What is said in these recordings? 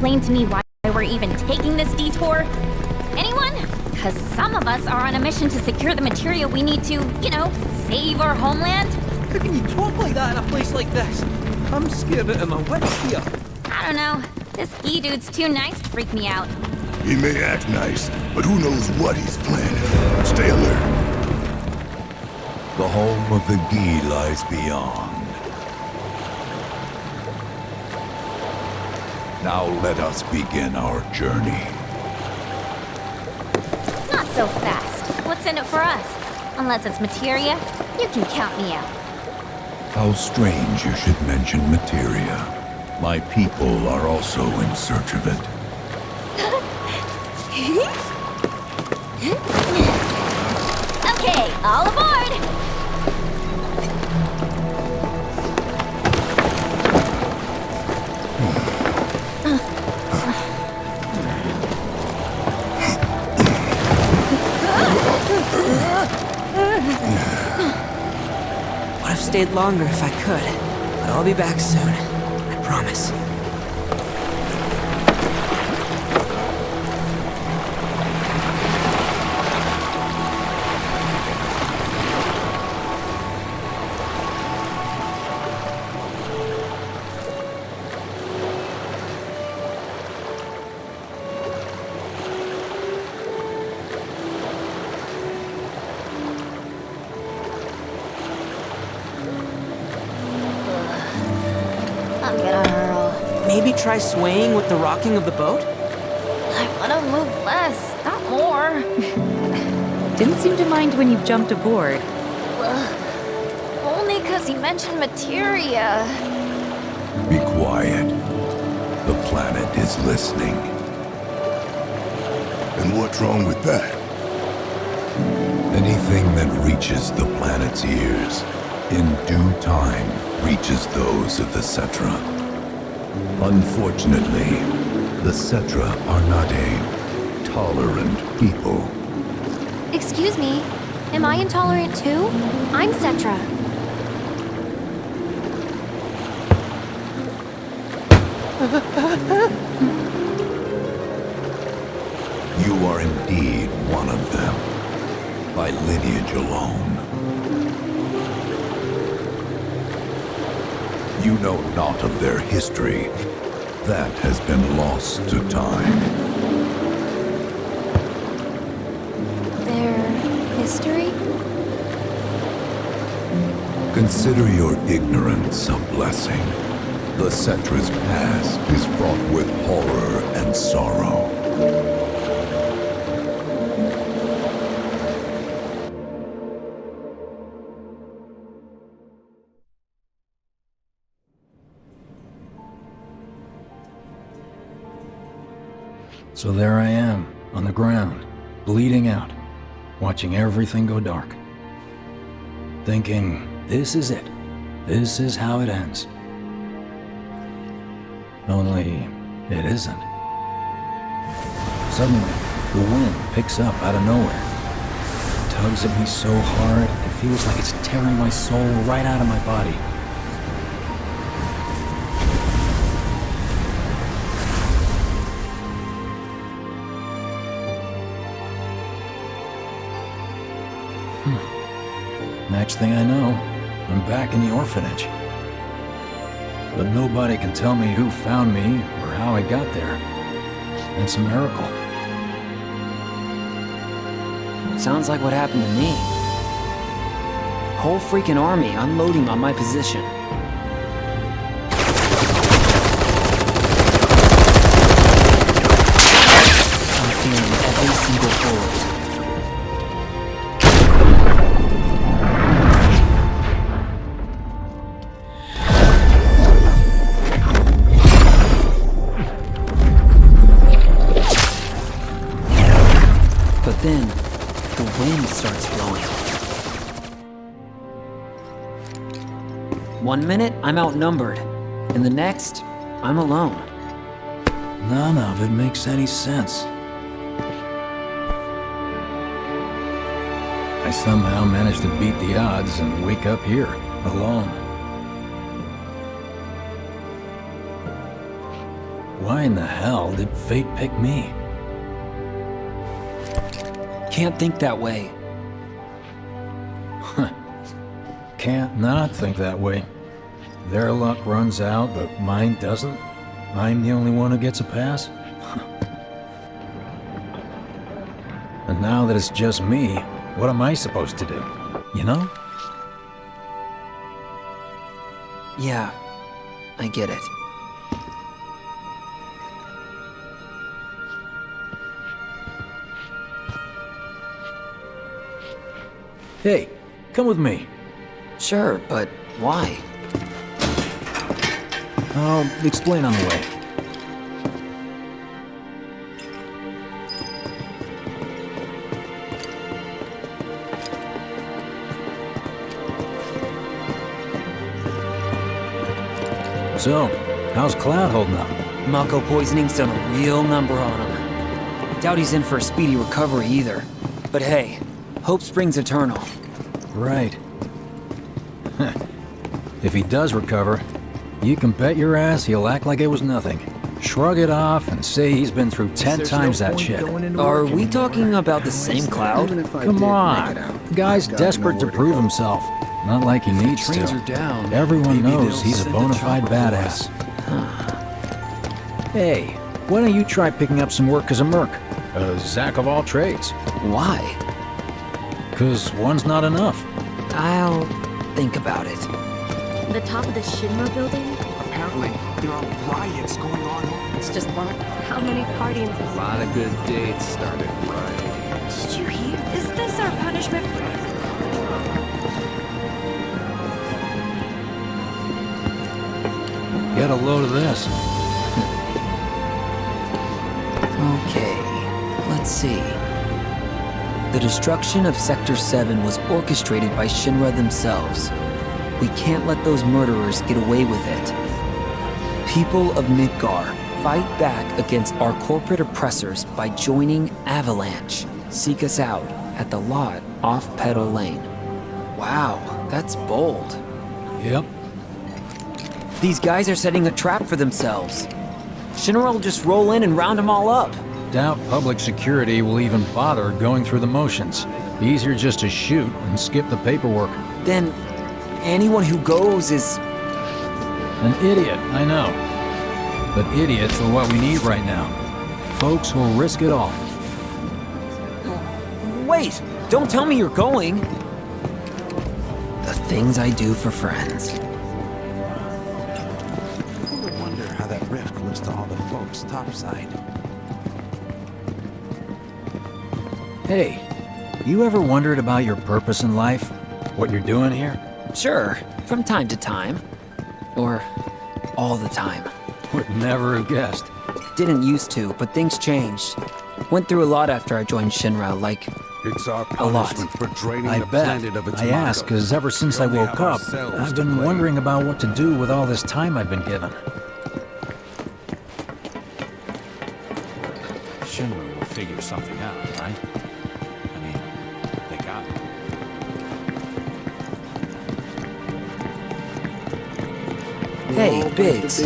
explain to me why we're even taking this detour? Anyone? Because some of us are on a mission to secure the material we need to, you know, save our homeland. How can you talk like that in a place like this? I'm scared out of my wits here. I don't know. This Gi dude's too nice to freak me out. He may act nice, but who knows what he's planning. Stay alert. The home of the Gi lies beyond. Now let us begin our journey. Not so fast. What's in it for us? Unless it's materia, you can count me out. How strange you should mention materia. My people are also in search of it. Okay, all aboard! Would have stayed longer if I could, but I'll be back soon. I promise. I'm gonna hurl. Maybe try swaying with the rocking of the boat? I wanna move less, not more. Didn't seem to mind when you jumped aboard. Only because he mentioned materia. Be quiet. The planet is listening. And what's wrong with that? Anything that reaches the planet's ears, in due time, reaches those of the Cetra. Unfortunately, the Cetra are not a tolerant people. Excuse me, am I intolerant too? I'm Cetra. You are indeed one of them, by lineage alone. You know naught of their history. That has been lost to time. Their history? Consider your ignorance a blessing. The Cetra's past is fraught with horror and sorrow. So there I am, on the ground, bleeding out, watching everything go dark. Thinking, this is it. This is how it ends. Only, it isn't. Suddenly, the wind picks up out of nowhere. It tugs at me so hard, it feels like it's tearing my soul right out of my body. Next thing I know, I'm back in the orphanage. But nobody can tell me who found me or how I got there. It's a miracle. Sounds like what happened to me. Whole freaking army unloading on my position. I'm feeling every single bullet. Then, the wind starts blowing. 1 minute, I'm outnumbered. And the next, I'm alone. None of it makes any sense. I somehow managed to beat the odds and wake up here, alone. Why in the hell did fate pick me? Can't think that way. Can't not think that way. Their luck runs out, but mine doesn't. I'm the only one who gets a pass. And now that it's just me, what am I supposed to do? You know? Yeah, I get it. Hey, come with me. Sure, but why? I'll explain on the way. So, how's Cloud holding up? Mako poisoning's done a real number on him. Doubt he's in for a speedy recovery either. But hey, hope springs eternal. Right. If he does recover, you can bet your ass he'll act like it was nothing. Shrug it off and say he's been through 10 times that shit. Are we talking about the same Cloud? Come on. The guy's desperate to prove himself. Not like he needs to. Everyone knows he's a bona fide badass. Hey, why don't you try picking up some work as a merc? A Zack of all trades. Why? 'Cause one's not enough. I'll think about it. The top of the Shinra building? Apparently, there are riots going on. It's just one. How many parties? A lot of good dates started right. Did you hear? Is this our punishment? Get a load of this. Okay, let's see. The destruction of Sector 7 was orchestrated by Shinra themselves. We can't let those murderers get away with it. People of Midgar, fight back against our corporate oppressors by joining Avalanche. Seek us out at the lot off Petal Lane. Wow, that's bold. Yep. These guys are setting a trap for themselves. Shinra will just roll in and round them all up. Doubt public security will even bother going through the motions. Easier just to shoot and skip the paperwork. Then anyone who goes is... An idiot, I know. But idiots are what we need right now. Folks who'll risk it all. Wait! Don't tell me you're going! The things I do for friends. I wonder how that rift was to all the folks topside. Hey, you ever wondered about your purpose in life? What you're doing here? Sure, from time to time. Or all the time. Would never have guessed. Didn't used to, but things changed. Went through a lot after I joined Shinra, like... It's our A lot. punishment for draining I the bet. planet of its I ask, motto. because ever since I We only woke have up, ourselves I've to been blame. wondering about what to do with all this time I've been given. Shinra will figure something out, right? I mean, they got it. Hey, Biggs.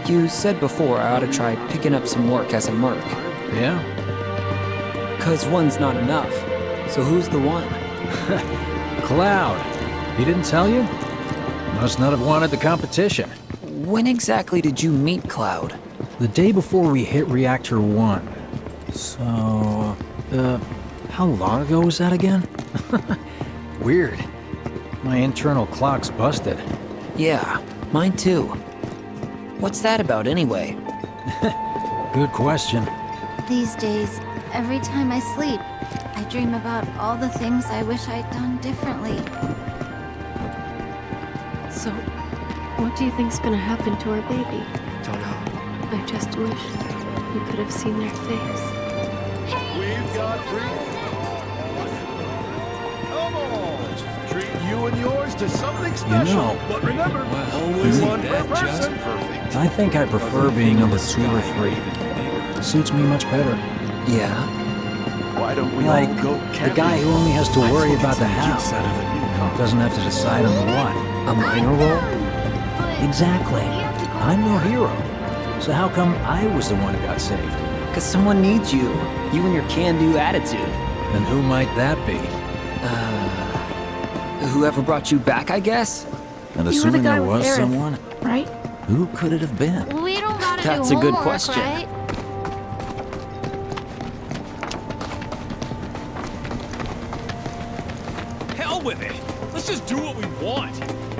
You said before I ought to try picking up some work as a merc. Yeah? 'Cause one's not enough. So who's the one? Cloud. He didn't tell you? Must not have wanted the competition. When exactly did you meet Cloud? The day before we hit Reactor 1. So, how long ago was that again? Weird. My internal clock's busted. Yeah, mine too. What's that about anyway? Good question. These days, every time I sleep, I dream about all the things I wish I'd done differently. So, what do you think's gonna happen to our baby? Don't know. I just wish you could have seen their face. We've got Come on! Treat you and yours to something special. know, but remember, only one per person. I think I prefer being number 2 or 3. Suits me much better. Yeah? Why don't we Like, all go the camping? guy who only has to I worry think about it's the the how. use out of a new car. Doesn't have to decide on the what. A minor role? Exactly. I'm no hero. So how come I was the one who got saved? Because someone needs you. You and your can-do attitude. And who might that be? Whoever brought you back, I guess? And You were the assuming guy there with was Aerith, someone, right? who could it have been? We don't gotta That's do a good homework, question. right? Hell with it. Let's just do what we want.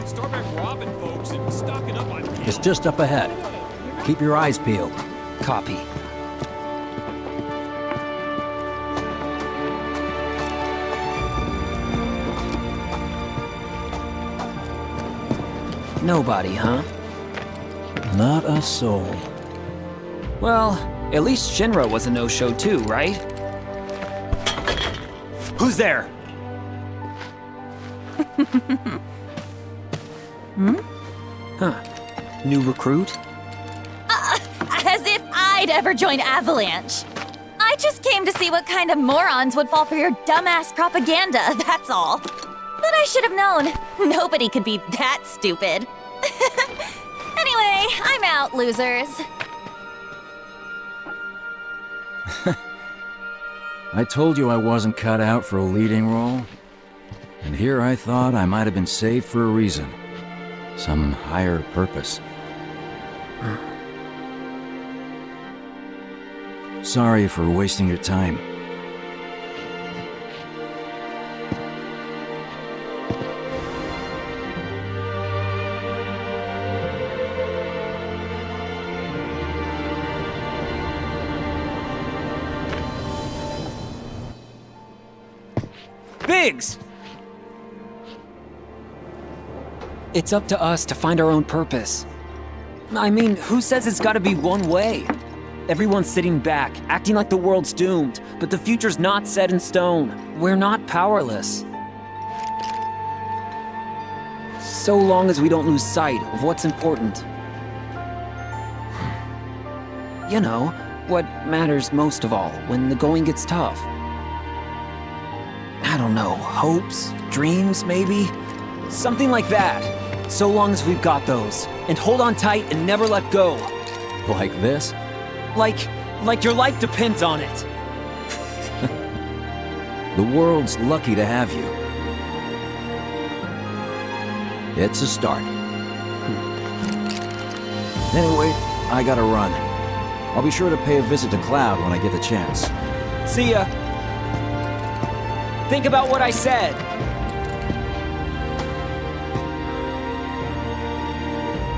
Start back robbing folks and stocking up on It's just up ahead. Keep your eyes peeled. Copy. Nobody, huh? Not a soul. Well, at least Shinra was a no-show too, right? Who's there? Huh. New recruit? As if I'd ever join Avalanche. I just came to see what kind of morons would fall for your dumbass propaganda, that's all. But I should have known. Nobody could be that stupid. Anyway, I'm out, losers. I told you I wasn't cut out for a leading role. And here I thought I might have been saved for a reason. Some higher purpose. Sorry for wasting your time. Biggs! It's up to us to find our own purpose. I mean, who says it's gotta be one way? Everyone's sitting back, acting like the world's doomed, but the future's not set in stone. We're not powerless. So long as we don't lose sight of what's important. You know, what matters most of all when the going gets tough. I don't know, hopes, dreams, maybe? Something like that. So long as we've got those. And hold on tight and never let go. Like this? Like your life depends on it. The world's lucky to have you. It's a start. Anyway, I gotta run. I'll be sure to pay a visit to Cloud when I get the chance. See ya. Think about what I said.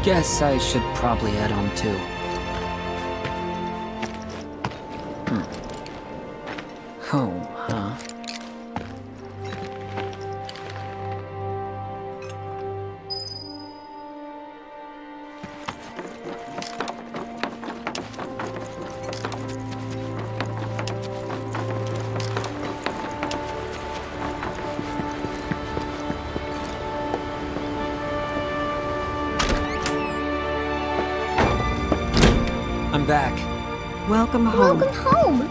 Guess I should probably head home too. Home, huh? I'm back. Welcome home. Welcome home.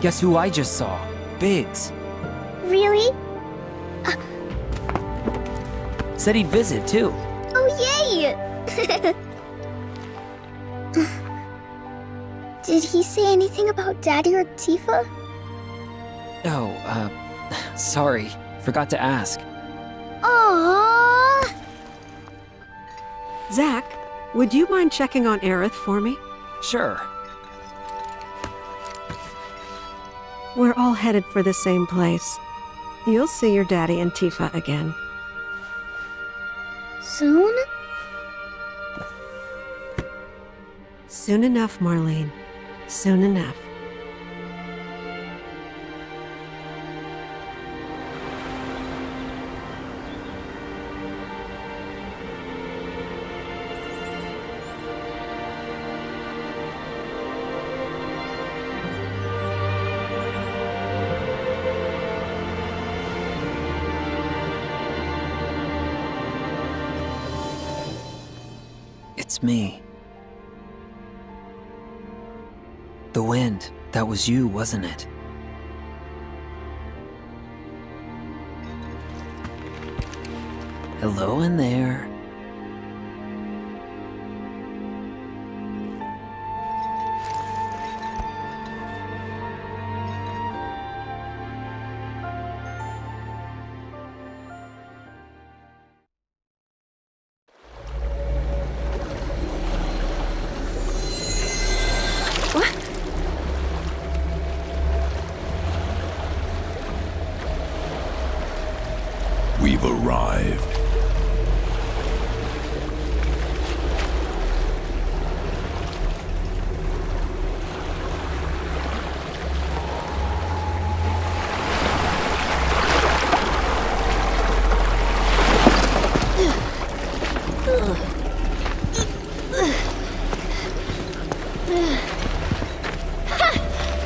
Guess who I just saw? Biggs. Really? Said he'd visit, too. Oh, yay! Did he say anything about Daddy or Tifa? Oh, sorry. Forgot to ask. Aww. Zack, would you mind checking on Aerith for me? Sure. We're all headed for the same place. You'll see your daddy and Tifa again. Soon? Soon enough, Marlene. Soon enough. It's me. The wind. That was you, wasn't it? Hello in there. arrived.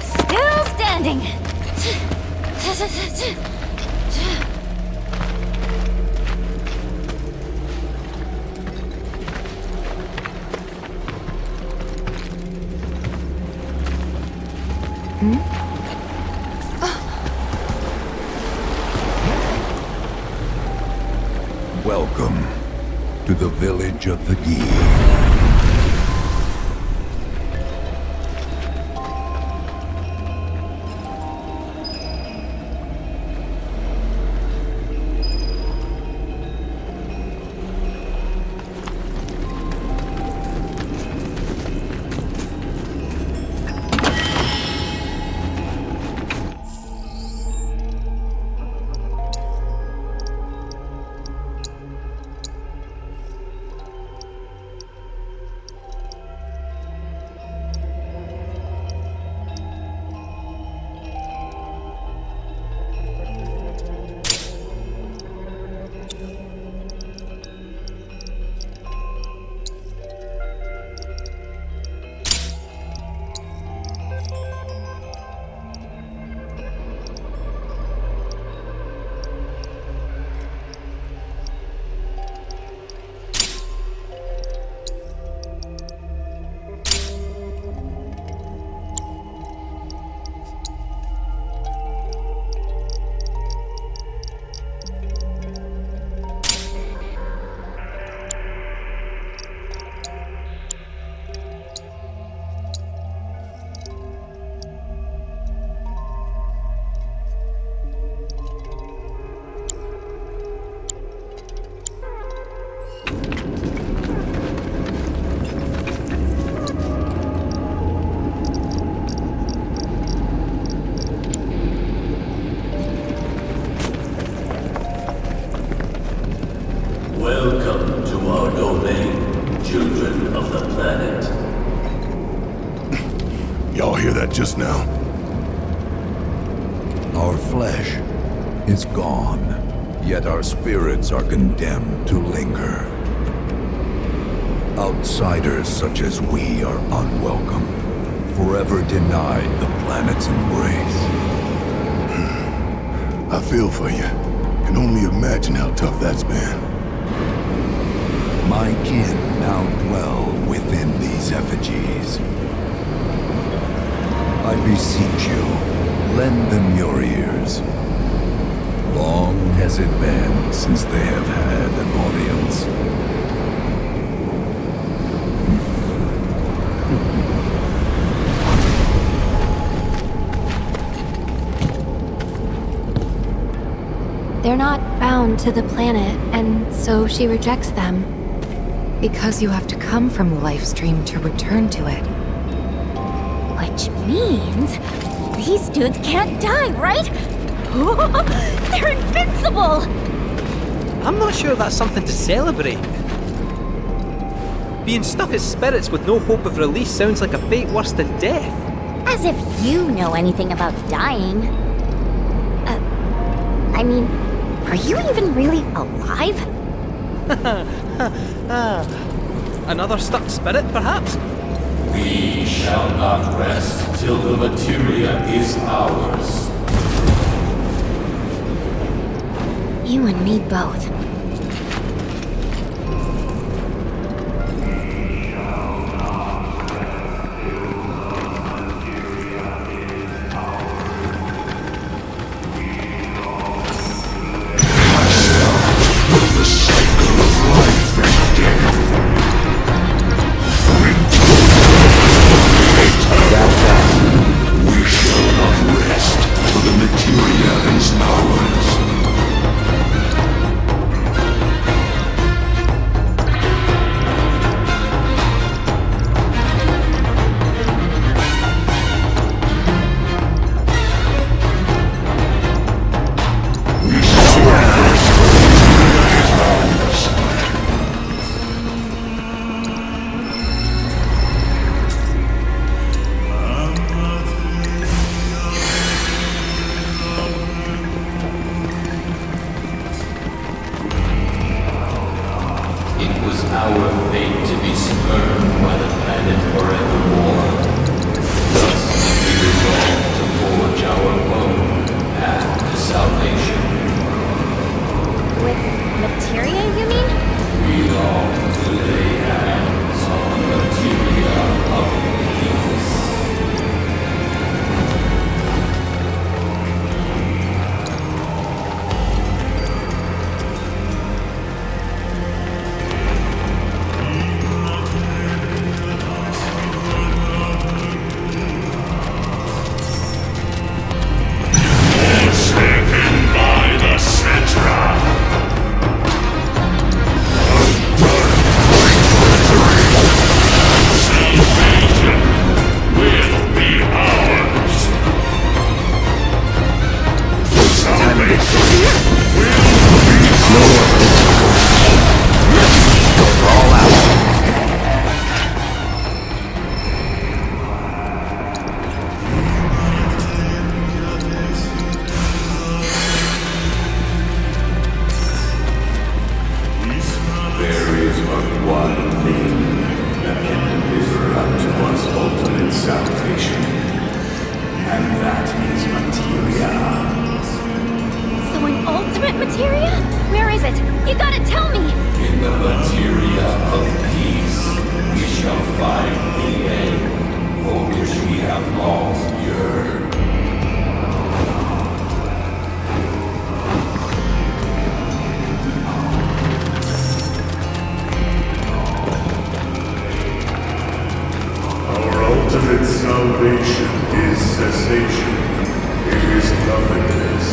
Still standing. Welcome to the village of the Gi. Welcome to our domain, children of the planet. Y'all hear that just now? Our flesh is gone, yet our spirits are condemned to linger. Outsiders such as we are unwelcome, forever denied the planet's embrace. I feel for you. Can only imagine how tough that's been. My kin now dwell within these effigies. I beseech you, lend them your ears. Long has it been since they have had an audience. They're not bound to the planet, and so she rejects them. Because you have to come from the lifestream to return to it. Which means these dudes can't die, right? They're invincible! I'm not sure that's something to celebrate. Being stuck as spirits with no hope of release sounds like a fate worse than death. As if you know anything about dying. I mean, are you even really alive? Another stuck spirit, perhaps? We shall not rest till the materia is ours. You and me both. have long yearned. Our ultimate salvation is cessation. It is nothingness.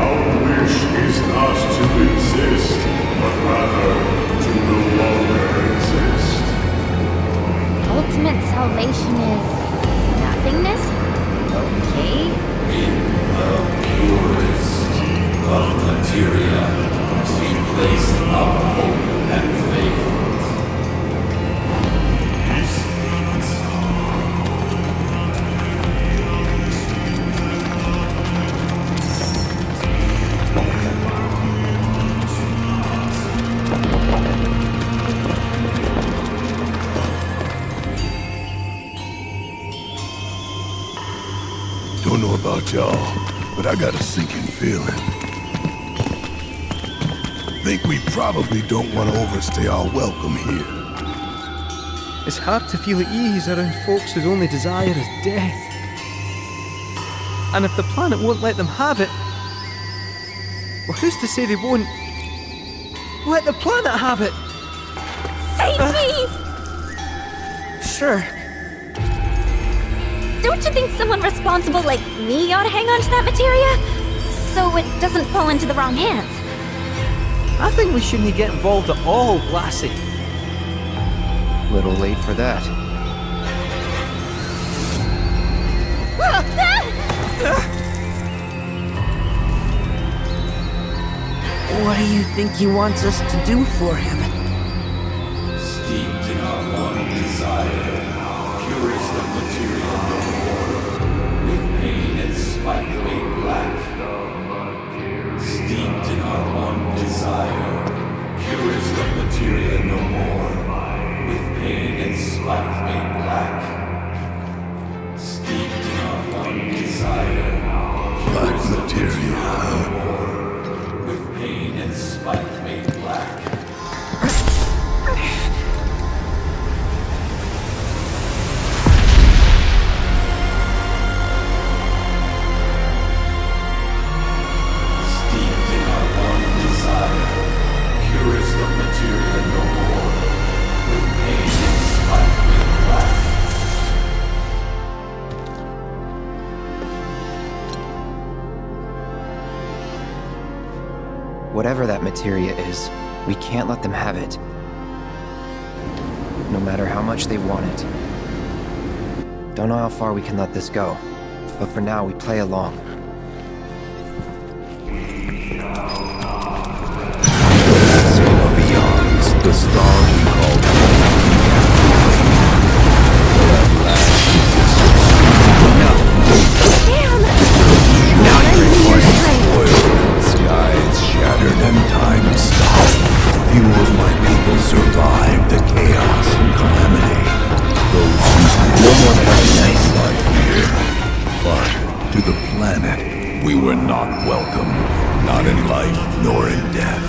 Our wish is not to exist, but rather to no longer exist. Ultimate salvation is nothingness? Okay. In the purest of materia, we place our hope and faith. Don't know about y'all, but I got a sinking feeling. Think we probably don't want to overstay our welcome here. It's hard to feel at ease around folks whose only desire is death. And if the planet won't let them have it, well, who's to say they won't let the planet have it? Save me! Sure. Don't you think someone responsible like me ought to hang on to that materia? So it doesn't fall into the wrong hands. I think we shouldn't get involved at all, Lassie. Little late for that. What do you think he wants us to do for him? Steeped in our one desire, purest of material no more, with pain and spite made black. Steeped in our one desire, purest of materia no more, with pain and spite made black. Steeped in our one desire, Black materia, huh? with pain and spite made black. Steeped in our one desire, purest of materia no more, with pain and spite made black. Whatever that materia is, we can't let them have it. No matter how much they want it. Don't know how far we can let this go, but for now we play along. Beyond the star we call Now you're skies shattered and time stopped. Few of my people survived the chaos and calamity. Those who nice life here. But to the planet, we were not welcome. Not in life nor in death.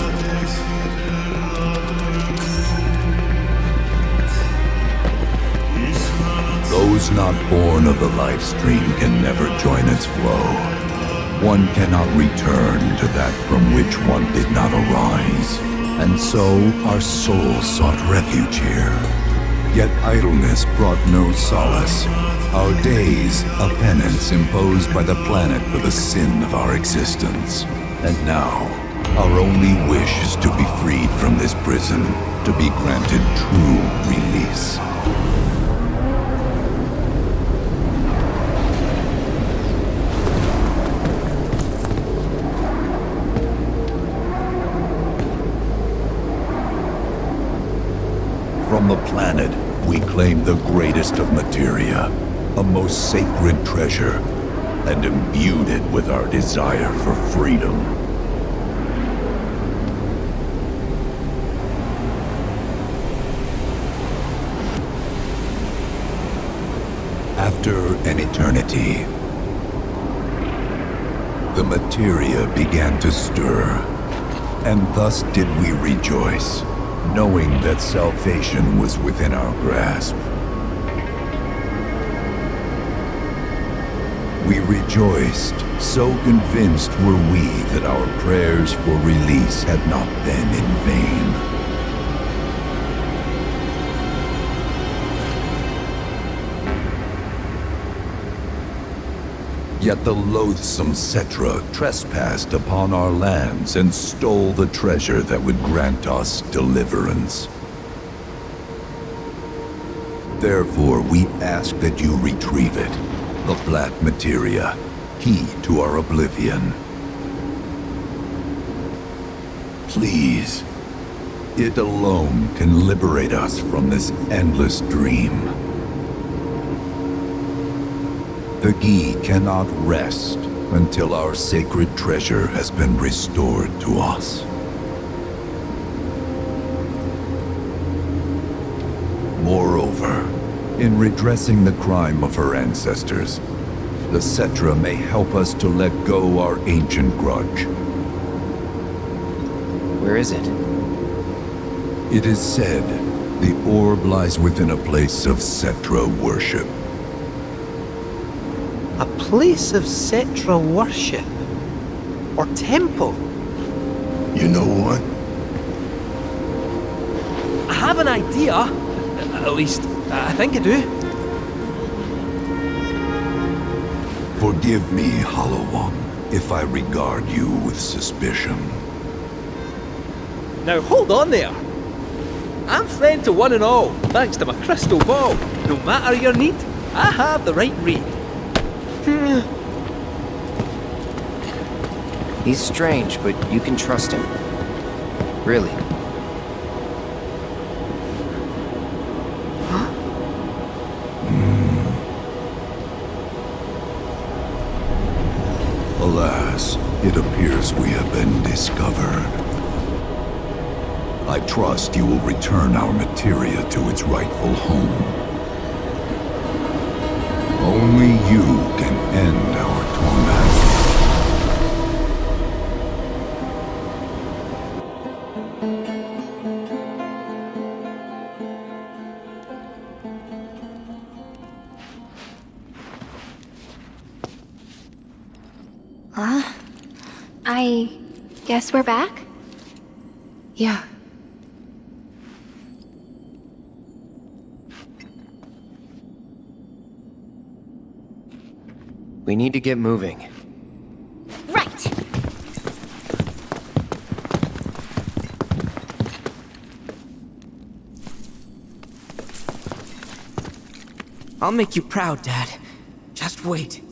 Those not born of the lifestream can never join its flow. One cannot return to that from which one did not arise. And so our souls sought refuge here. Yet idleness brought no solace. Our days, a penance imposed by the planet for the sin of our existence. And now, our only wish is to be freed from this prison, to be granted true release. From the planet, we claim the greatest of materia, a most sacred treasure, and imbued it with our desire for freedom. After an eternity, the materia began to stir, and thus did we rejoice, knowing that salvation was within our grasp. We rejoiced, so convinced were we that our prayers for release had not been in vain. Yet the loathsome Cetra trespassed upon our lands and stole the treasure that would grant us deliverance. Therefore, we ask that you retrieve it, the black materia, key to our oblivion. Please, it alone can liberate us from this endless dream. The Gi cannot rest until our sacred treasure has been restored to us. Moreover, in redressing the crime of her ancestors, the Cetra may help us to let go our ancient grudge. Where is it? It is said the orb lies within a place of Cetra worship. A place of Cetra worship? Or temple? You know what? I have an idea. At least, I think I do. Forgive me, Hollow One, if I regard you with suspicion. Now hold on there. I'm friend to one and all, thanks to my crystal ball. No matter your need, I have the right read. He's strange, but you can trust him. Really. Alas, it appears we have been discovered. I trust you will return our materia to its rightful home. Only you can end our torment. I guess we're back? Yeah. We need to get moving. Right! I'll make you proud, Dad. Just wait.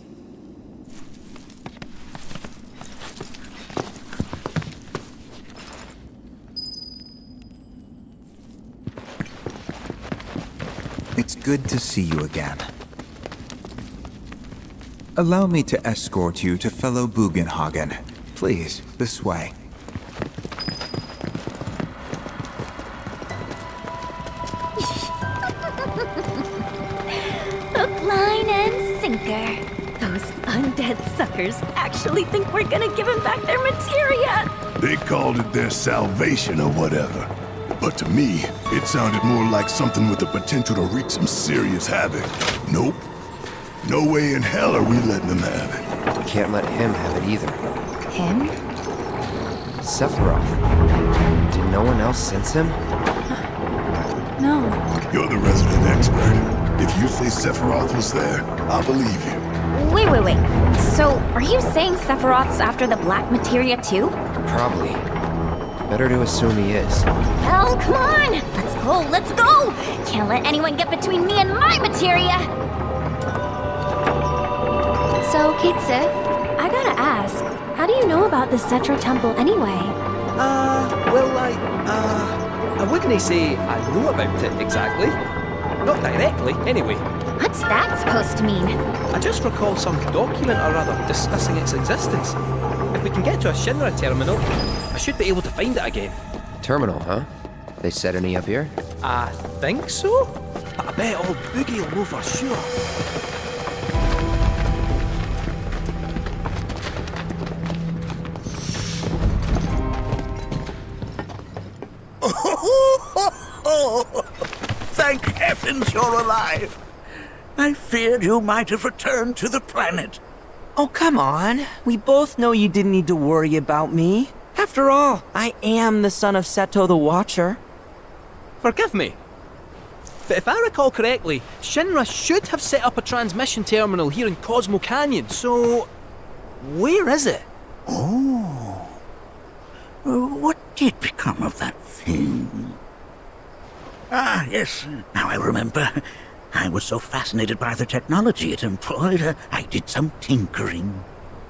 It's good to see you again. Allow me to escort you to fellow Bugenhagen. Please, this way. Hook, line, and sinker. Those undead suckers actually think we're gonna give them back their materia. They called it their salvation or whatever. But to me, it sounded more like something with the potential to wreak some serious havoc. Nope. No way in hell are we letting them have it. We can't let him have it either. Him? Sephiroth. Did no one else sense him? No. You're the resident expert. If you say Sephiroth was there, I'll believe you. Wait. So, are you saying Sephiroth's after the black materia too? Probably. Better to assume he is. Hell, come on! Let's go! Can't let anyone get between me and my materia! So, Kate Sith, I gotta ask, how do you know about the Cetra Temple anyway? I wouldn't say I know about it exactly. Not directly, anyway. What's that supposed to mean? I just recall some document or other discussing its existence. If we can get to a Shinra terminal, I should be able to find it again. Terminal, huh? They set any up here? I think so? But I bet old Boogie will know for sure. Thank heavens you're alive. I feared you might have returned to the planet. Oh, come on. We both know you didn't need to worry about me. After all, I am the son of Seto the Watcher. Forgive me, but if I recall correctly, Shinra should have set up a transmission terminal here in Cosmo Canyon, so... where is it? Oh. What did become of that thing? Ah, yes, now I remember. I was so fascinated by the technology it employed, I did some tinkering.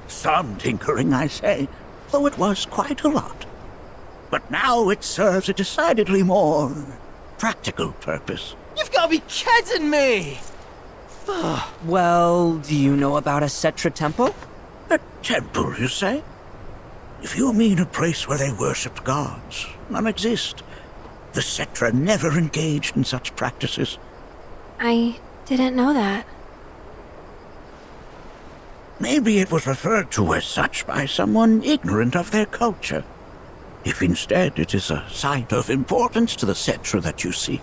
Some tinkering, I say, though it was quite a lot. But now it serves a decidedly more practical purpose. You've got to be kidding me! Well, do you know about a Cetra temple? A temple, you say? If you mean a place where they worshipped gods, none exist. The Cetra never engaged in such practices. I didn't know that. Maybe it was referred to as such by someone ignorant of their culture. If instead it is a site of importance to the Cetra that you seek,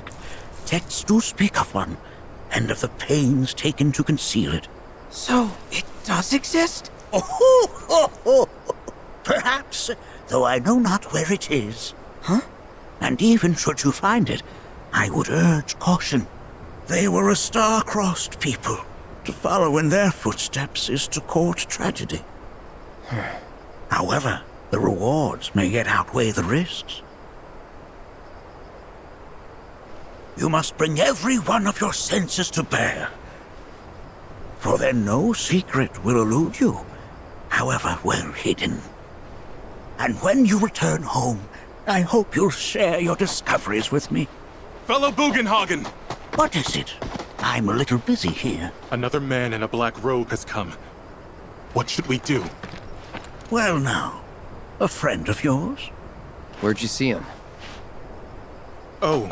texts do speak of one, and of the pains taken to conceal it. So, it does exist? Oh, perhaps, though I know not where it is. Huh? And even should you find it, I would urge caution. They were a star-crossed people. To follow in their footsteps is to court tragedy. However, the rewards may yet outweigh the risks. You must bring every one of your senses to bear. For then no secret will elude you, however well hidden. And when you return home, I hope you'll share your discoveries with me. Fellow Bugenhagen! What is it? I'm a little busy here. Another man in a black robe has come. What should we do? Well now, a friend of yours? Where'd you see him? Oh,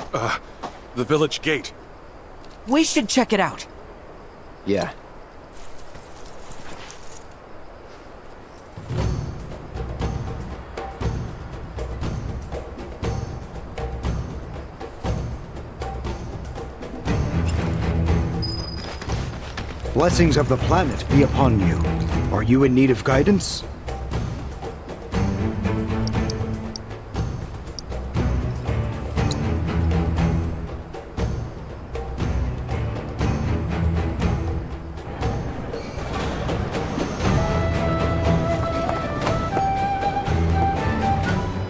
the village gate. We should check it out. Yeah. Blessings of the planet be upon you. Are you in need of guidance?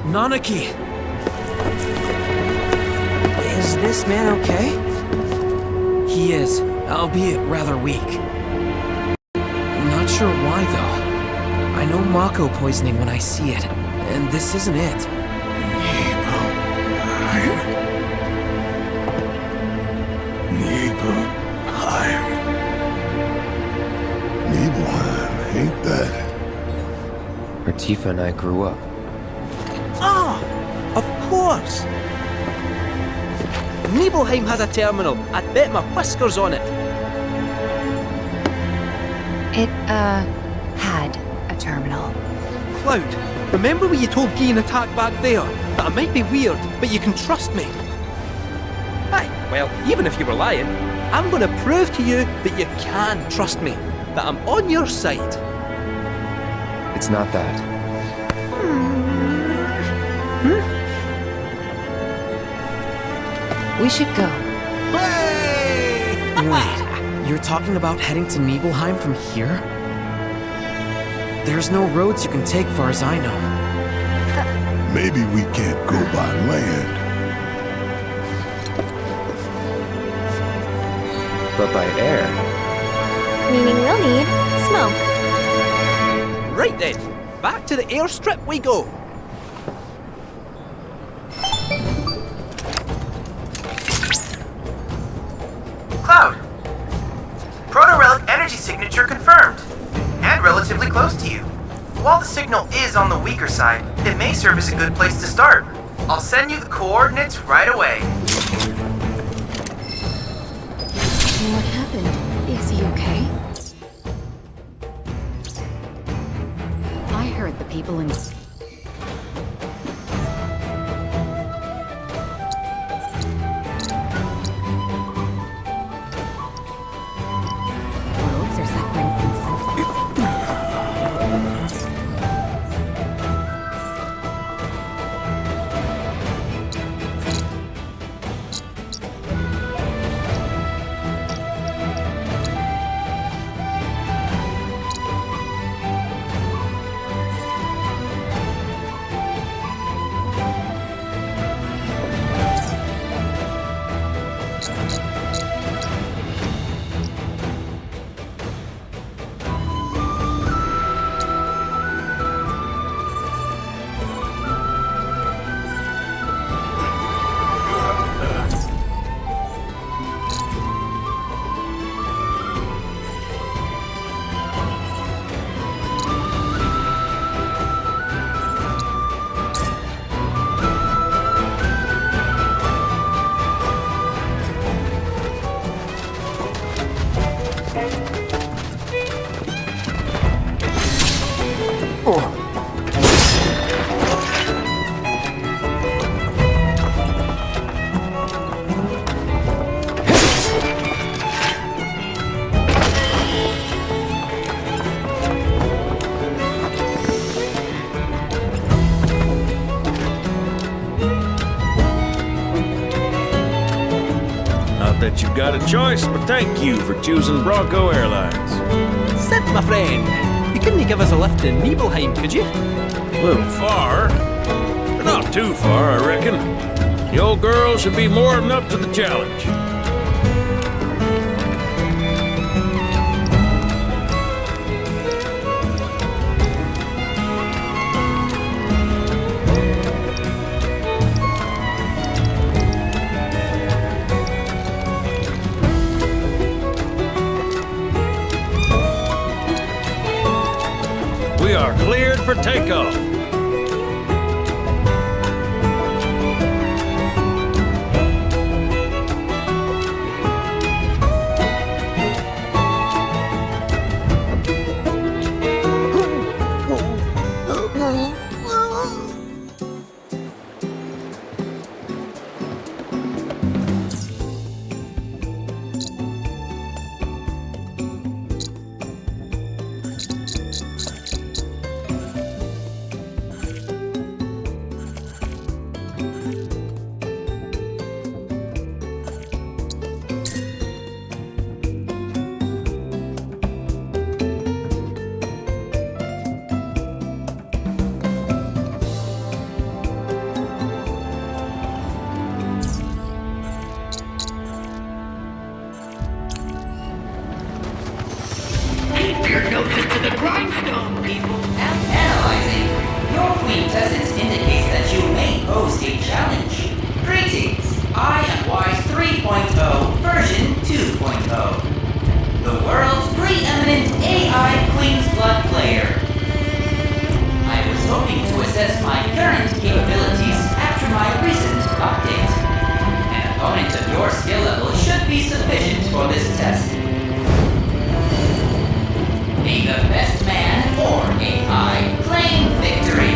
Nanaki! Is this man okay? He is, albeit rather weak. Not sure why, though. I know mako poisoning when I see it, and this isn't it. Nibelheim, ain't that? Where Tifa and I grew up. Ah! Of course! Nibelheim has a terminal. I'd bet my whiskers on it. It, had a terminal. Cloud, remember when you told Guy in Attack back there that I might be weird, but you can trust me? Aye, well, even if you were lying, I'm gonna prove to you that you can trust me, that I'm on your side. It's not that. We should go. Wait, you're talking about heading to Nibelheim from here? There's no roads you can take far as I know. Maybe we can't go by land. But by air. Meaning we'll need smoke. Right then, back to the airstrip we go. Cloud! Proto-relic energy signature confirmed, and relatively close to you. While the signal is on the weaker side, it may serve as a good place to start. I'll send you the coordinates right away. What happened? Is he okay? I heard the people in... Rogues are suffering from some... Not that you've got a choice, but thank you for choosing Bronco Airlines. Sid, my friend, you couldn't give us a lift to Nibelheim, could you? A little far, but not too far, I reckon. The old girl should be more than up to the challenge. We are cleared for takeoff. Your noses to the grindstone, people. Analyzing. Your quintessence indicates that you may pose a challenge. Greetings. I am Wise 3.0, version 2.0. The world's preeminent AI Queen's Blood player. I was hoping to assess my current capabilities after my recent update. An opponent of your skill level should be sufficient for this test. Be the best man or AI claim victory.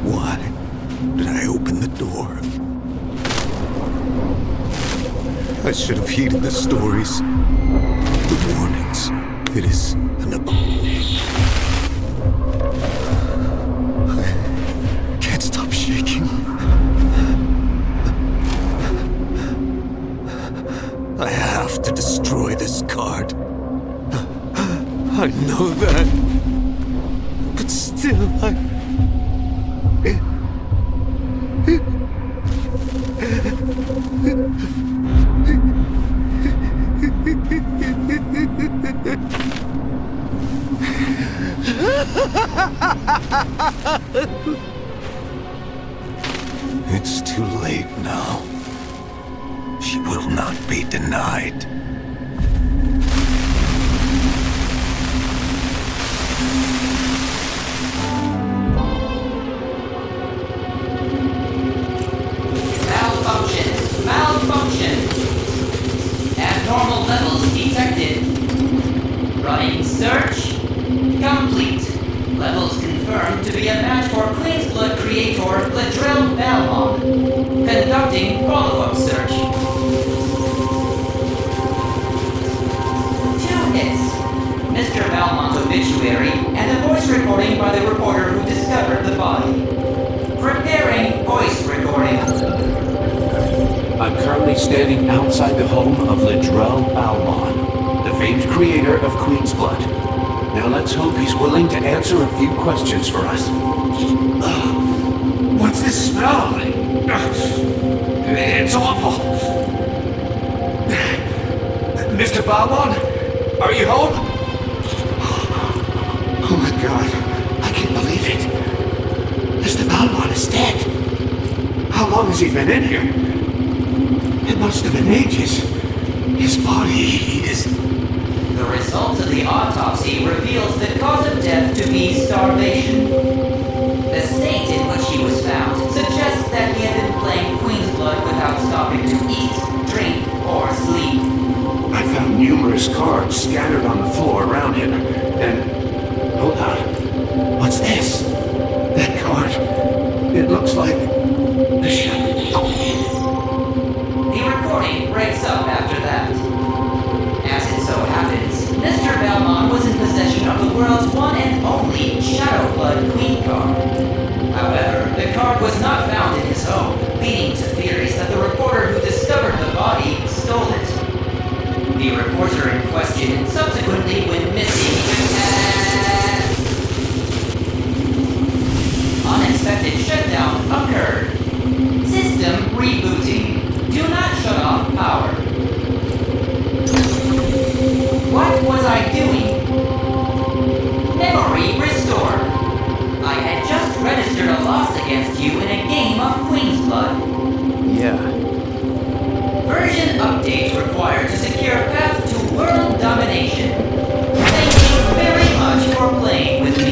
Why did I open the door? I should have heeded the stories, the warnings. It is an I can't stop shaking. I have to destroy this card. I know that. But still, It's too late now. She will not be denied. Malfunction. Abnormal levels detected. Running search. Complete. Levels confirmed to be a match for Queen's Blood creator Ladrell Balmon. Conducting follow-up search. 2 hits. Mr. Balmon's obituary and a voice recording by the reporter who discovered the body. Preparing voice recording. I'm currently standing outside the home of Ladrell Balmon, the famed creator of Queen's Blood. Now let's hope he's willing to answer a few questions for us. What's this smell? It's awful. Mr. Balmon, are you home? Oh my god, I can't believe it. Mr. Balmon is dead. How long has he been in here? It must have been ages. His body is... The results of the autopsy reveals the cause of death to be starvation. The state in which he was found suggests that he had been playing Queen's Blood without stopping to eat, drink, or sleep. I found numerous cards scattered on the floor around him, and... Hold on. What's this? That card. It looks like... the shadow. The recording breaks up after that. As it so happens, Mr. Balmon was in possession of the world's one and only Shadow Blood Queen card. However, the card was not found in his home, leading to theories that the reporter who discovered the body stole it. The reporter in question subsequently went missing and... Unexpected shutdown occurred. System rebooting. Do not shut off power. What was I doing? Memory restored. I had just registered a loss against you in a game of Queen's Blood. Yeah. Version update required to secure path to world domination. Thank you very much for playing with me.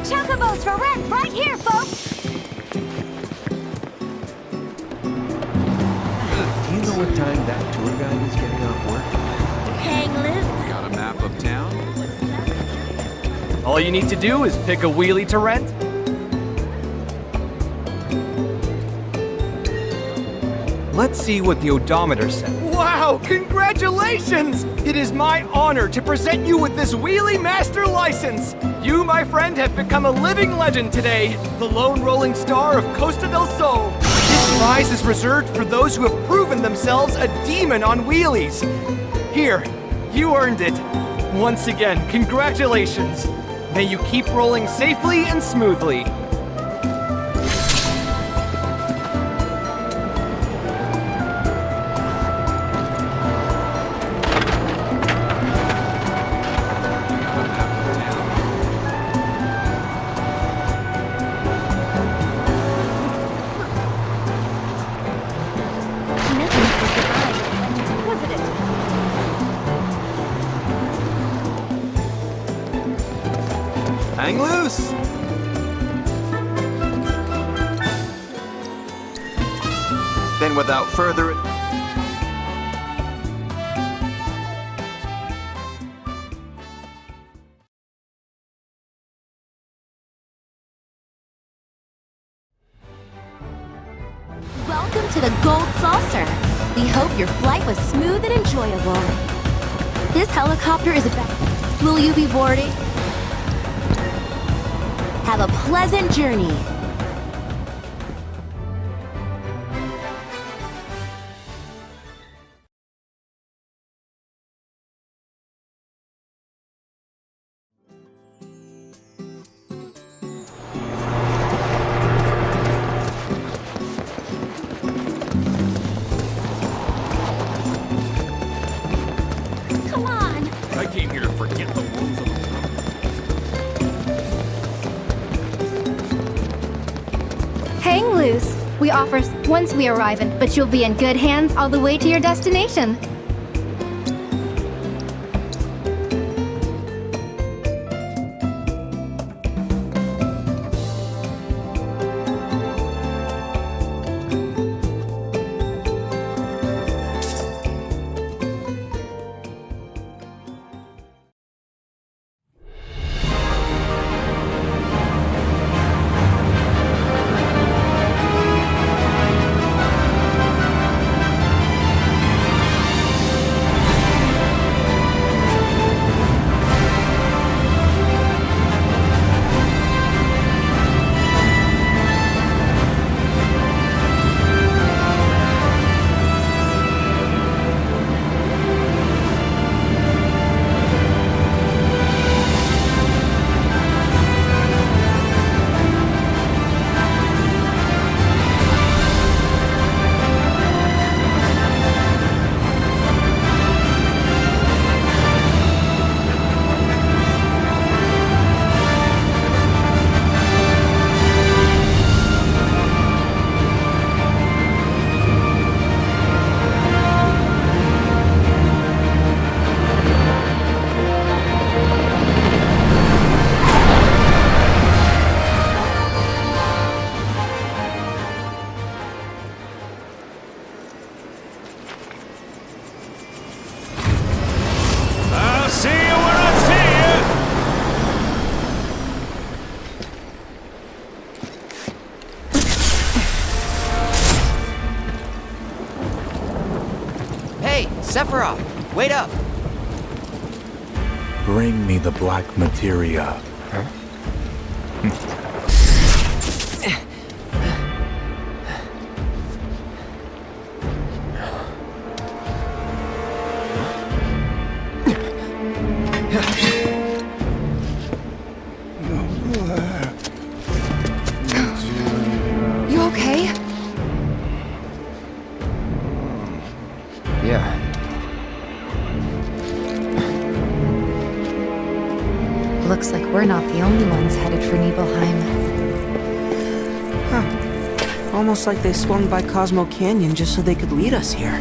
Chocobos for rent right here, folks! Do you know what time that tour guide is getting off work? Hang loose. Got a map of town? All you need to do is pick a wheelie to rent. Let's see what the odometer says. Wow! Wow! Congratulations! It is my honor to present you with this Wheelie Master license! You, my friend, have become a living legend today, the lone rolling star of Costa del Sol. This prize is reserved for those who have proven themselves a demon on wheelies. Here, you earned it. Once again, congratulations. May you keep rolling safely and smoothly. Hang loose! Then without further Welcome to the Gold Saucer. We hope your flight was smooth and enjoyable. This helicopter is about... Will you be boarding? Have a pleasant journey. Come on. I came here to forget the rules of the Hang loose. We offer once we arrive in, but you'll be in good hands all the way to your destination. Sephiroth, wait up! Bring me the black materia. Huh? You okay? Yeah. Looks like we're not the only ones headed for Nibelheim. Huh. Almost like they swung by Cosmo Canyon just so they could lead us here.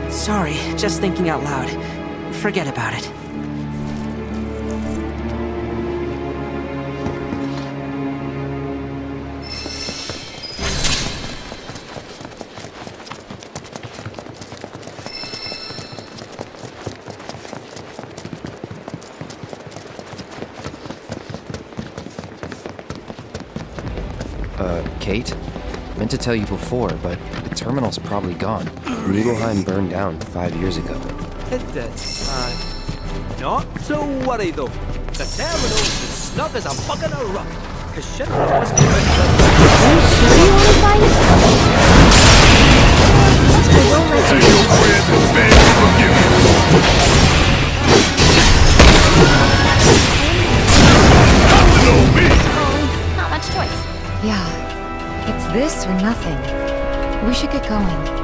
Sorry, just thinking out loud. Forget about it. Kate? Meant to tell you before, but the terminal's probably gone. Nibelheim burned down 5 years ago. It did. Not to worry though. The terminal is as snug as a bug in a rug. Cause Shinra wasn't about to... Are you sure you want to find it? I won't let you Your prayers and beg to forgive you. Not much choice. Yeah. It's this or nothing. We should get going.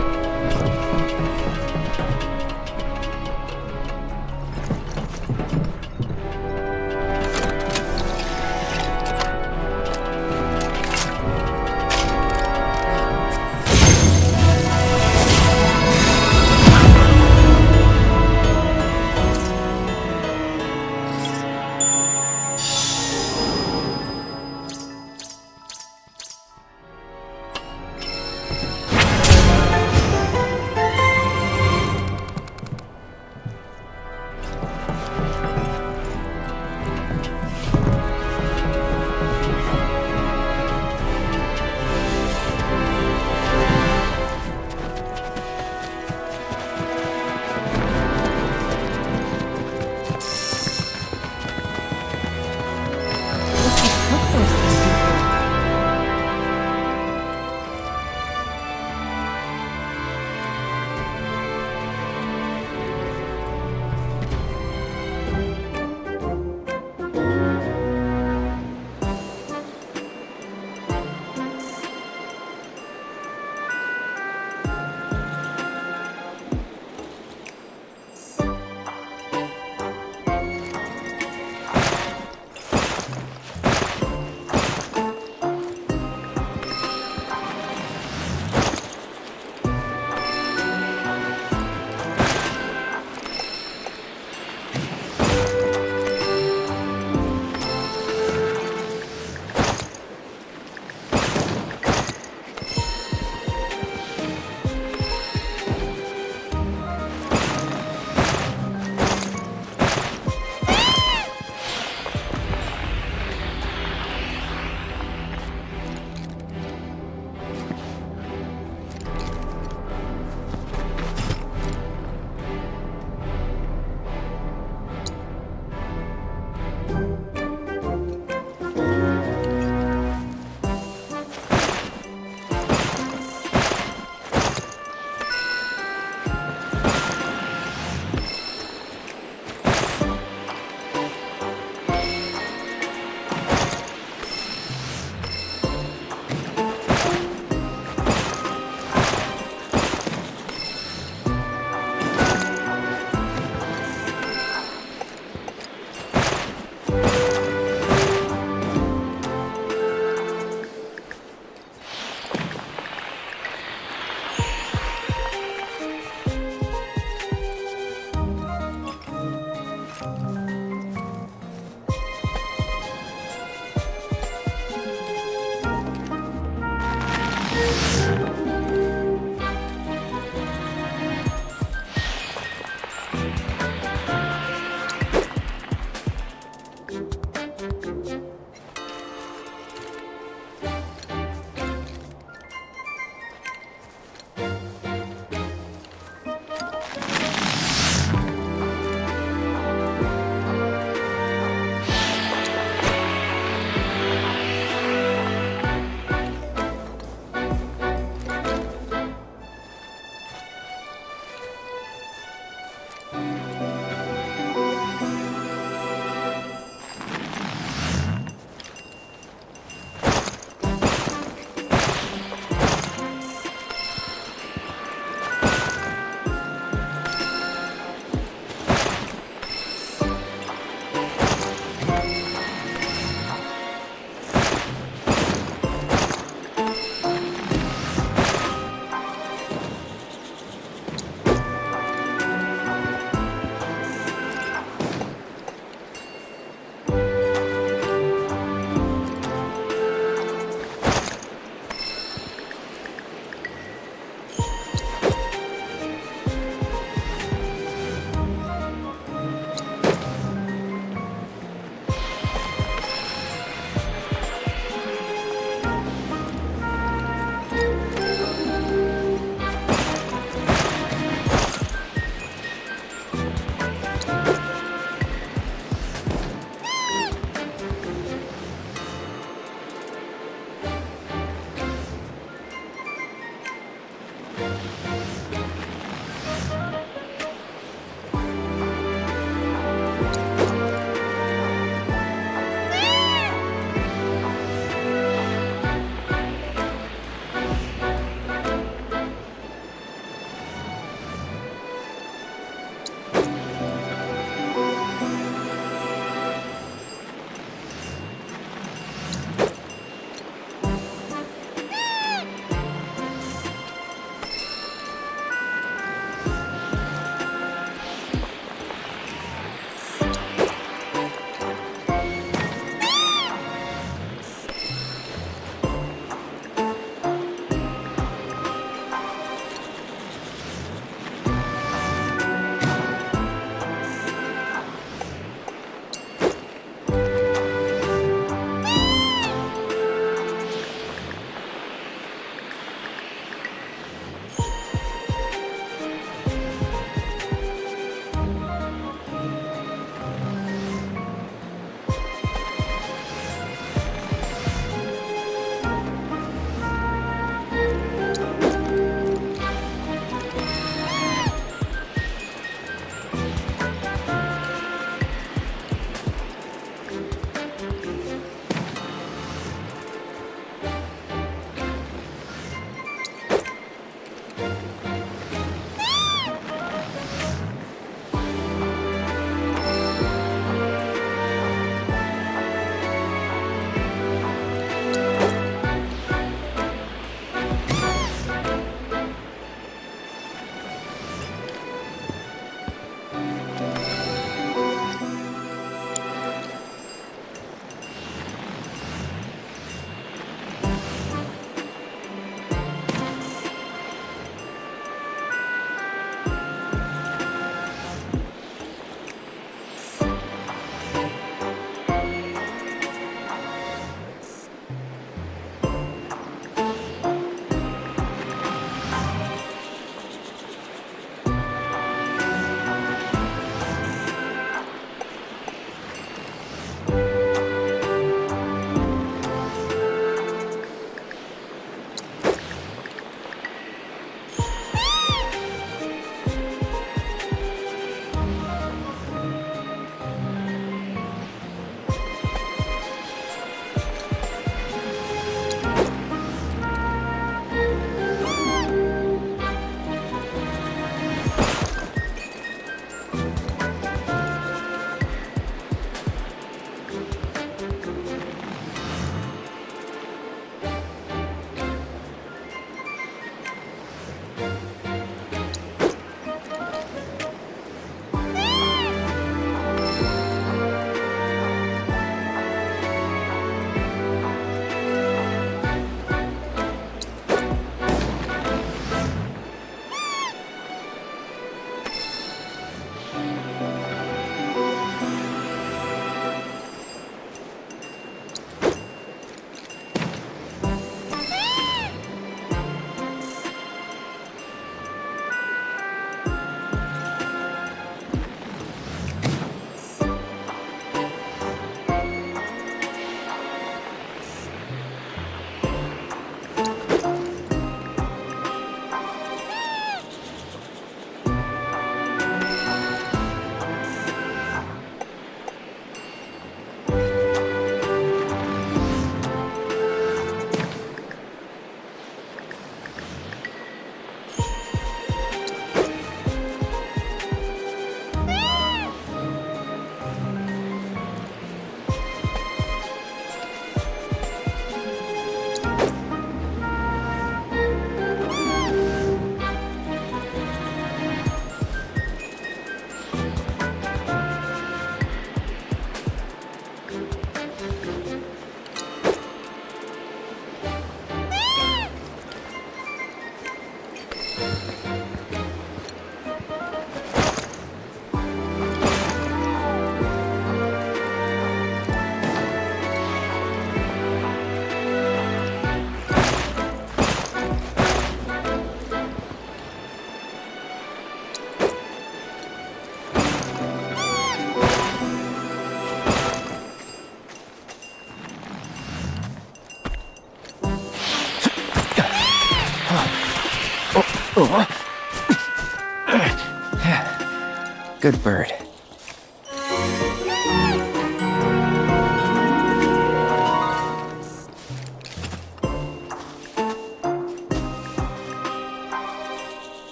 Good bird.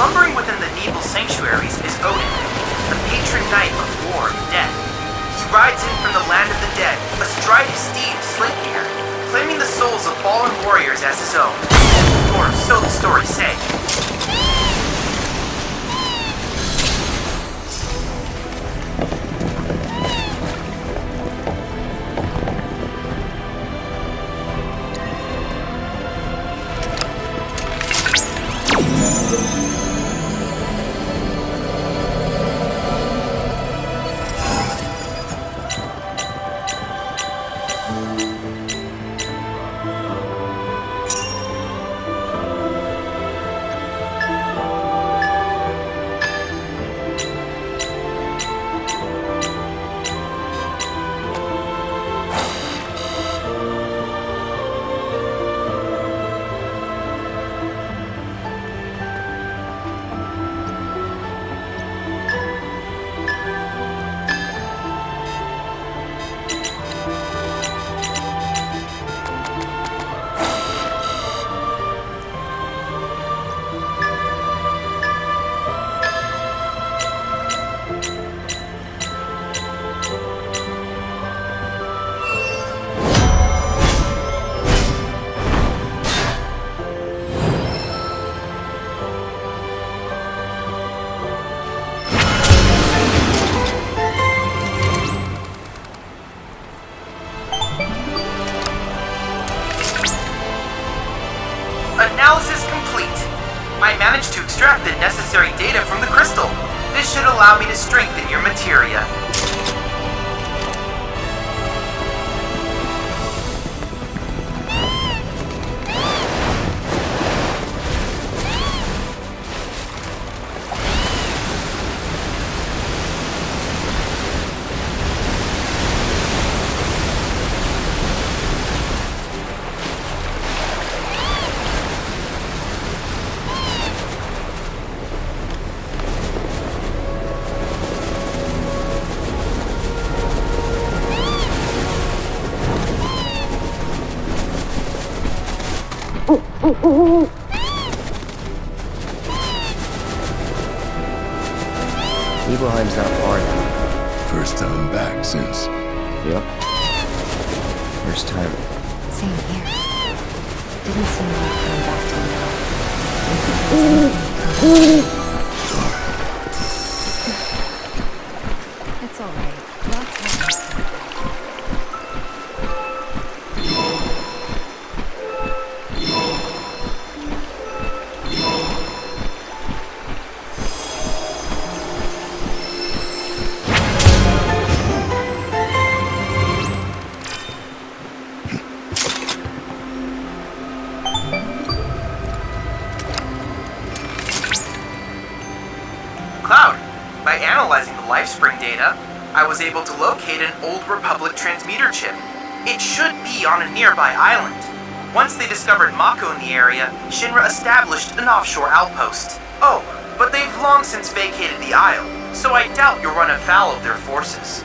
Slumbering within the Nebel sanctuaries is Odin, the patron knight of war and death. He rides in from the land of the dead, astride his steed Sleipnir, claiming the souls of fallen warriors as his own. Or so the stories say. Analysis complete. I managed to extract the necessary data from the crystal. This should allow me to strengthen your materia. Nibelheim's not far now. First time back since... Yep. First time. Same here. Didn't seem like coming back to me. It's alright. Lots happens. Cloud, by analyzing the lifespring data, I was able to locate an old Republic transmitter chip. It should be on a nearby island. Once they discovered Mako in the area, Shinra established an offshore outpost. Oh, but they've long since vacated the Isle, so I doubt you'll run afoul of their forces.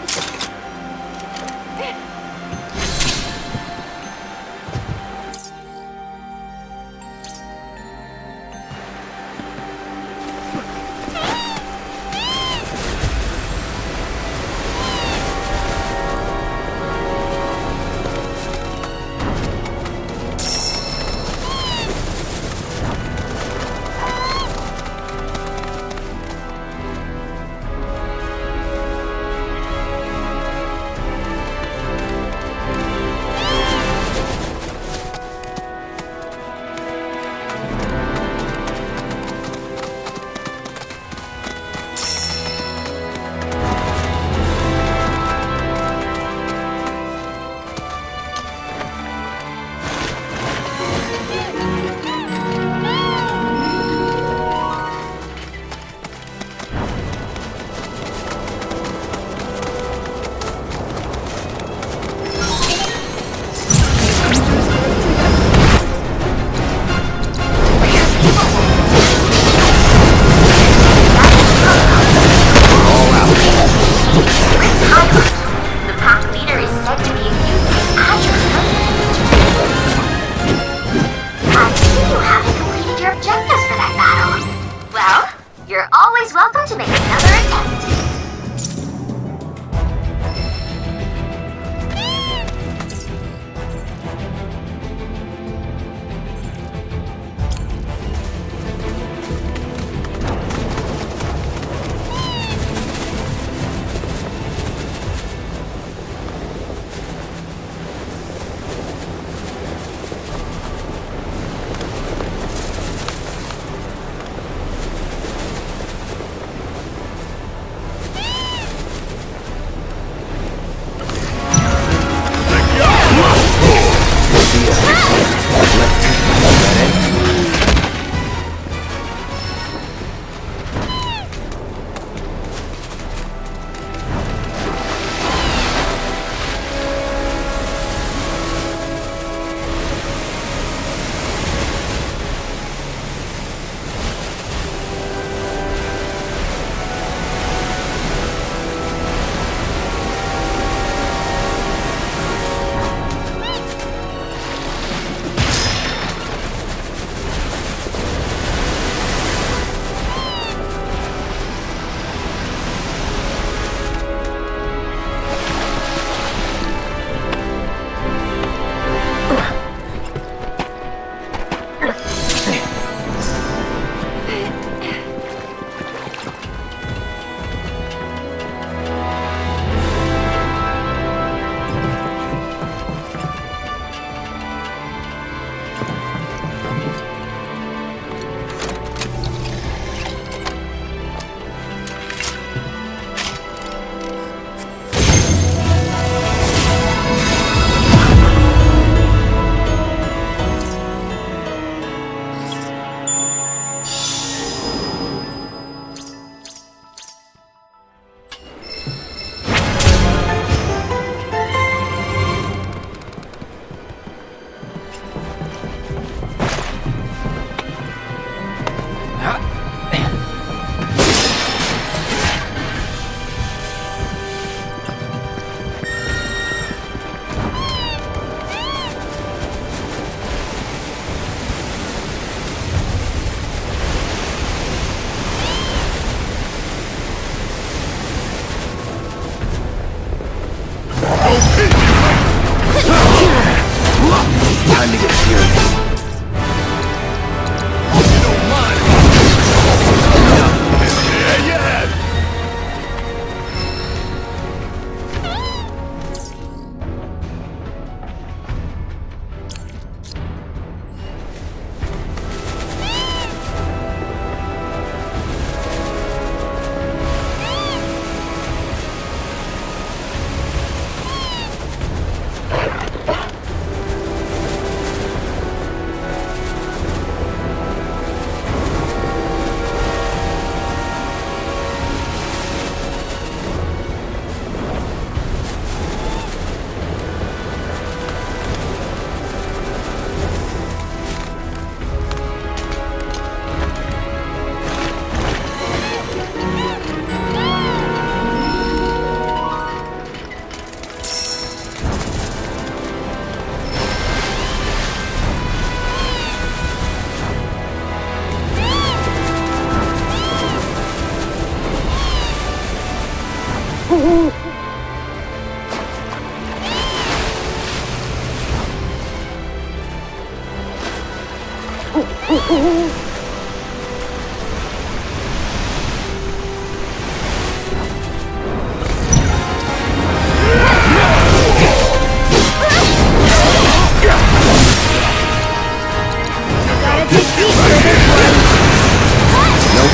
No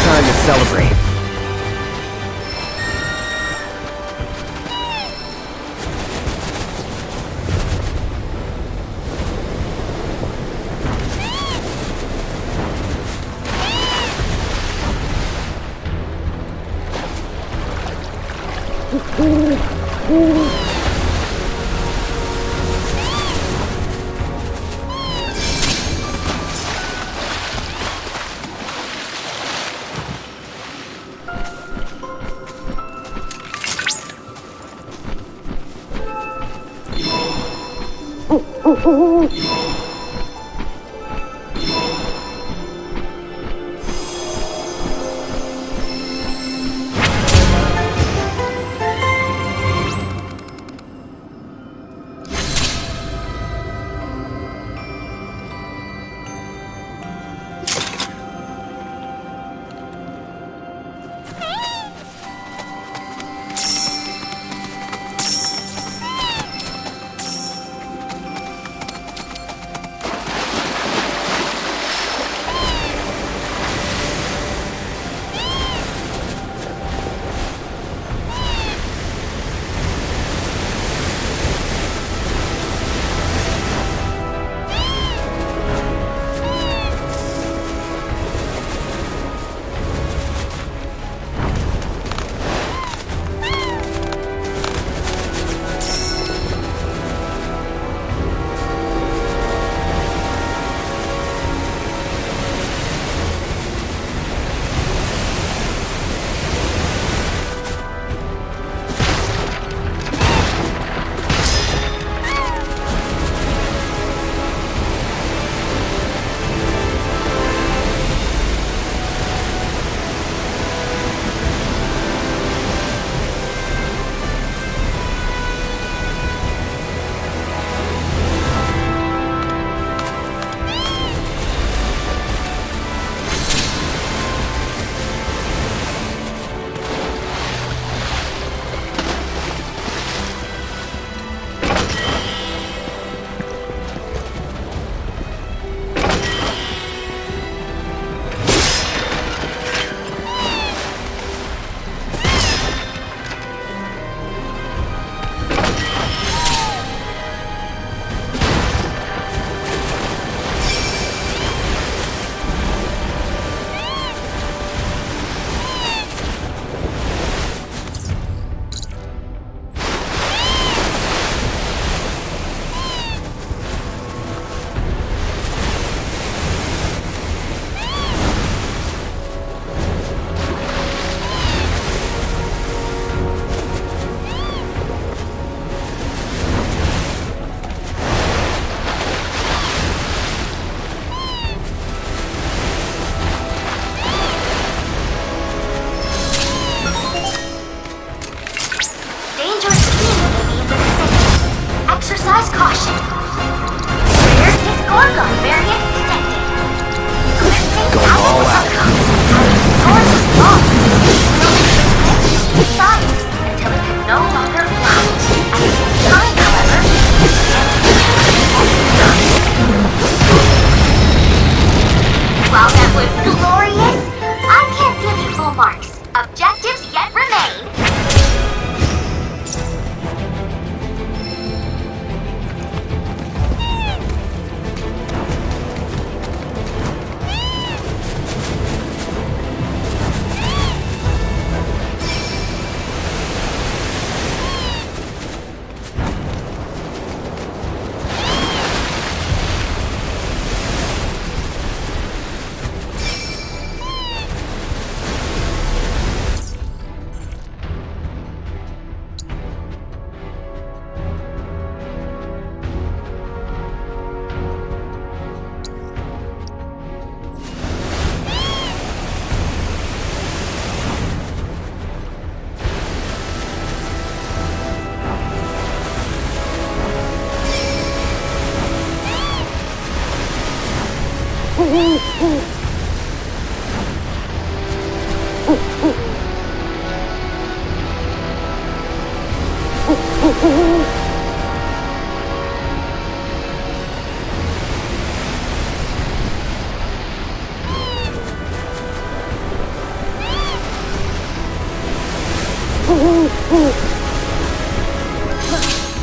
time to celebrate.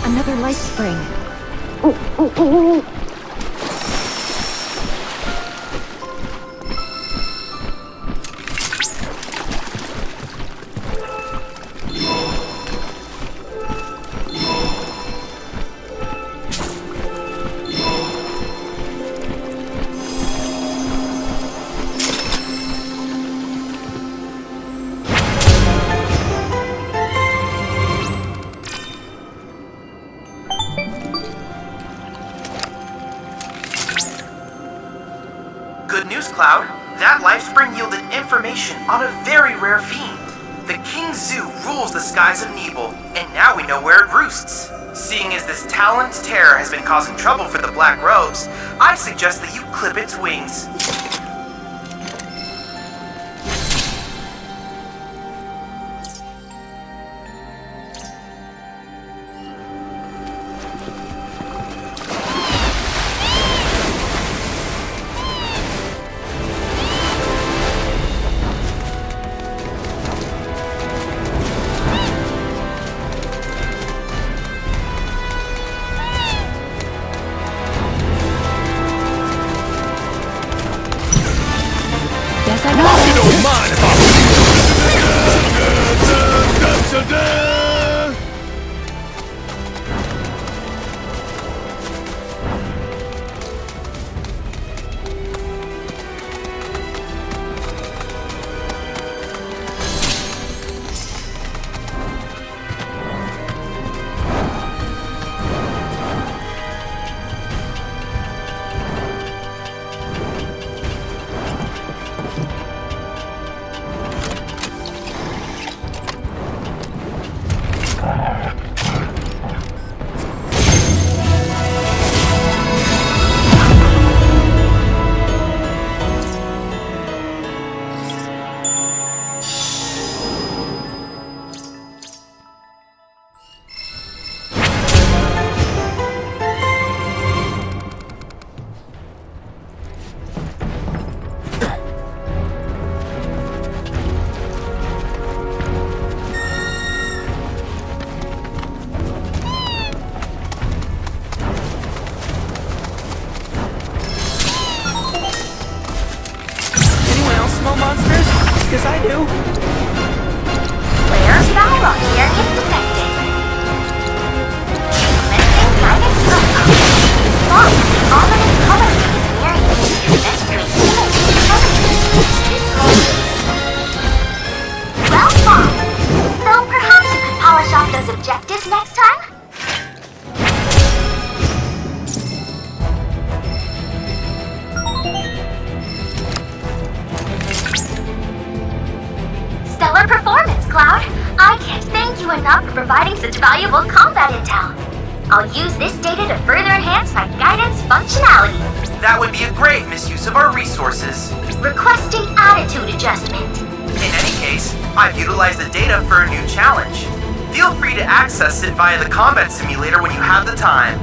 Another life spring. Good news, Cloud. That life spring yielded information on a very rare fiend. The King Zoo rules the skies of Nebel, and now we know where it roosts. Seeing as this taloned terror has been causing trouble for the Black Robes, I suggest that you clip its wings. Because I do. Player's dialogue variant detected. Commencing guided protocol. Respond to the ominous color phase variant. Investigate well fought. Though perhaps you could polish off those objectives next time? Stellar performance, Cloud. I can't thank you enough for providing such valuable combat intel. I'll use this data to further enhance my guidance functionality. That would be a great misuse of our resources. Requesting attitude adjustment. In any case, I've utilized the data for a new challenge. Feel free to access it via the combat simulator when you have the time.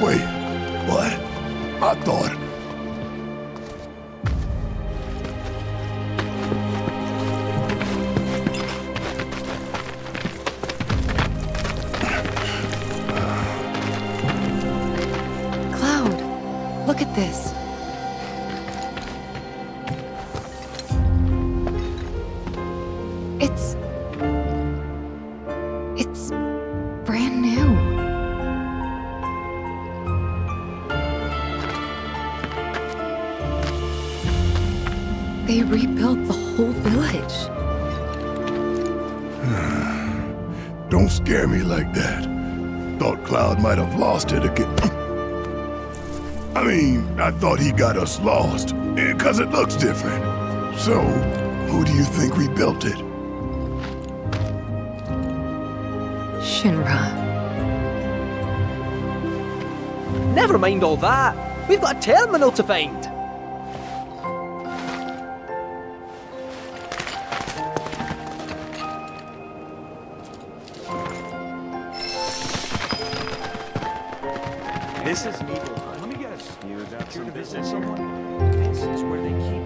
Wait, what? I thought... Cloud, look at this. It's brand new. They rebuilt the whole village. Don't scare me like that. Thought Cloud might have lost it again. I mean, I thought he got us lost, because it looks different. So, who do you think rebuilt it? Shinra. Never mind all that. We've got a terminal to find. This is Nibelheim. Let me guess. You got here to visit someone? This is where they keep